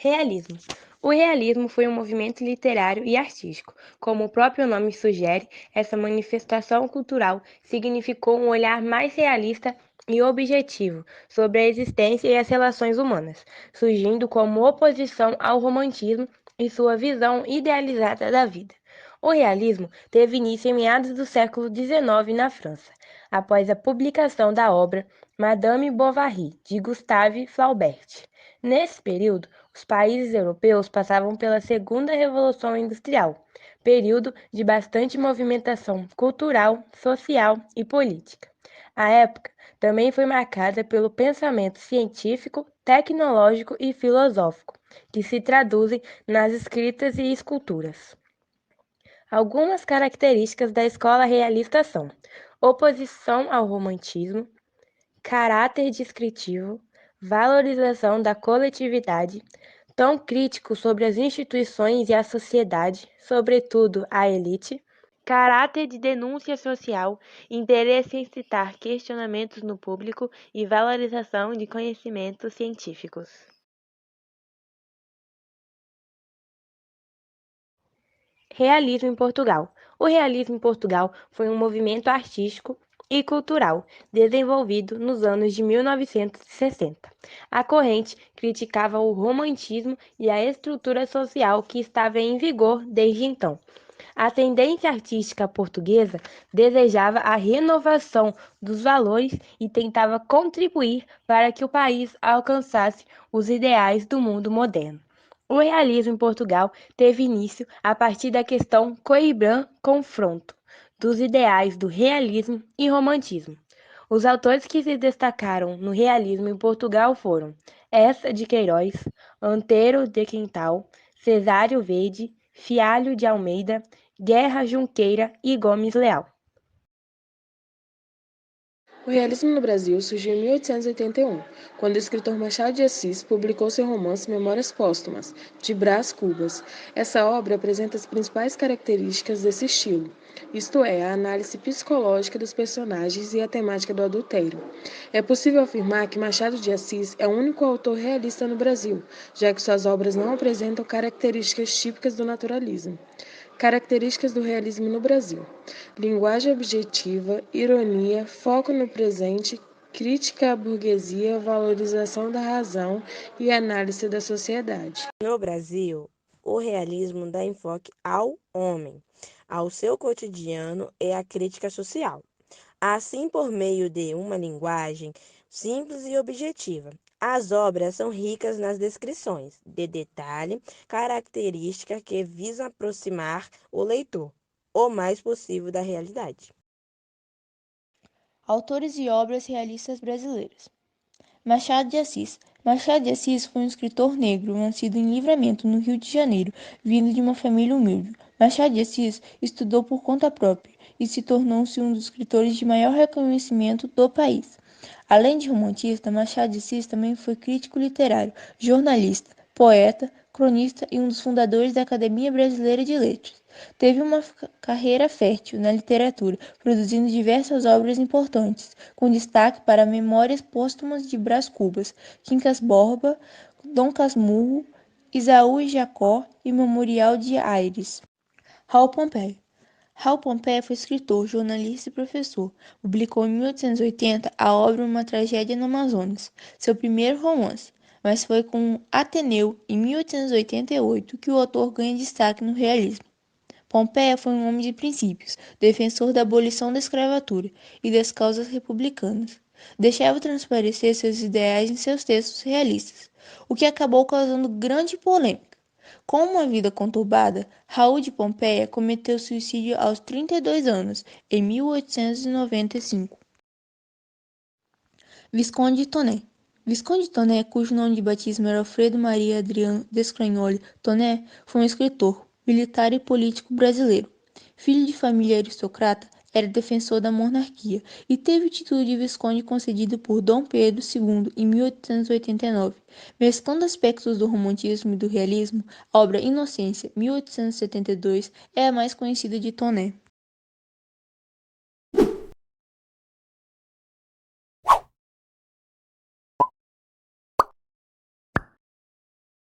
Realismo. O realismo foi um movimento literário e artístico. Como o próprio nome sugere, essa manifestação cultural significou um olhar mais realista e objetivo sobre a existência e as relações humanas, surgindo como oposição ao romantismo e sua visão idealizada da vida. O realismo teve início em meados do século XIX na França, após a publicação da obra Madame Bovary, de Gustave Flaubert. Nesse período, os países europeus passavam pela Segunda Revolução Industrial, período de bastante movimentação cultural, social e política. A época também foi marcada pelo pensamento científico, tecnológico e filosófico, que se traduzem nas escritas e esculturas. Algumas características da escola realista são: oposição ao romantismo, caráter descritivo, valorização da coletividade, tom crítico sobre as instituições e a sociedade, sobretudo a elite, caráter de denúncia social, interesse em citar questionamentos no público e valorização de conhecimentos científicos. Realismo em Portugal. O realismo em Portugal foi um movimento artístico e cultural desenvolvido nos anos de 1960. A corrente criticava o romantismo e a estrutura social que estava em vigor desde então. A tendência artística portuguesa desejava a renovação dos valores e tentava contribuir para que o país alcançasse os ideais do mundo moderno. O realismo em Portugal teve início a partir da questão Coimbra-confronto dos ideais do realismo e romantismo. Os autores que se destacaram no realismo em Portugal foram Eça de Queiroz, Antero de Quintal, Cesário Verde, Fialho de Almeida, Guerra Junqueira e Gomes Leal. O realismo no Brasil surgiu em 1881, quando o escritor Machado de Assis publicou seu romance Memórias Póstumas, de Brás Cubas. Essa obra apresenta as principais características desse estilo, isto é, a análise psicológica dos personagens e a temática do adultério. É possível afirmar que Machado de Assis é o único autor realista no Brasil, já que suas obras não apresentam características típicas do naturalismo. Características do realismo no Brasil: linguagem objetiva, ironia, foco no presente, crítica à burguesia, valorização da razão e análise da sociedade. No Brasil, o realismo dá enfoque ao homem, ao seu cotidiano e à crítica social. Assim, por meio de uma linguagem simples e objetiva, as obras são ricas nas descrições de detalhe, características que visam aproximar o leitor o mais possível da realidade. Autores e obras realistas brasileiras. Machado de Assis. Machado de Assis foi um escritor negro, nascido em Livramento, no Rio de Janeiro, vindo de uma família humilde. Machado de Assis estudou por conta própria e se tornou-se um dos escritores de maior reconhecimento do país. Além de romantista, Machado de Assis também foi crítico literário, jornalista, poeta, cronista e um dos fundadores da Academia Brasileira de Letras. Teve uma carreira fértil na literatura, produzindo diversas obras importantes, com destaque para Memórias Póstumas de Brás Cubas, Quincas Borba, Dom Casmurro, Isaú e Jacó e Memorial de Aires. Raul Pompeia. Raul Pompeia foi escritor, jornalista e professor. Publicou em 1880 a obra Uma Tragédia no Amazonas, seu primeiro romance, mas foi com Ateneu, em 1888, que o autor ganha destaque no realismo. Pompeia foi um homem de princípios, defensor da abolição da escravatura e das causas republicanas. Deixava transparecer seus ideais em seus textos realistas, o que acabou causando grande polêmica. Com uma vida conturbada, Raul de Pompeia cometeu suicídio aos 32 anos, em 1895. Visconde de Toné. Visconde de Toné, cujo nome de batismo era Alfredo Maria Adriano Descragnoli Toné, foi um escritor, militar e político brasileiro. Filho de família aristocrata, era defensor da monarquia e teve o título de Visconde concedido por Dom Pedro II em 1889. Mesclando aspectos do romantismo e do realismo, a obra Inocência, 1872, é a mais conhecida de Toné.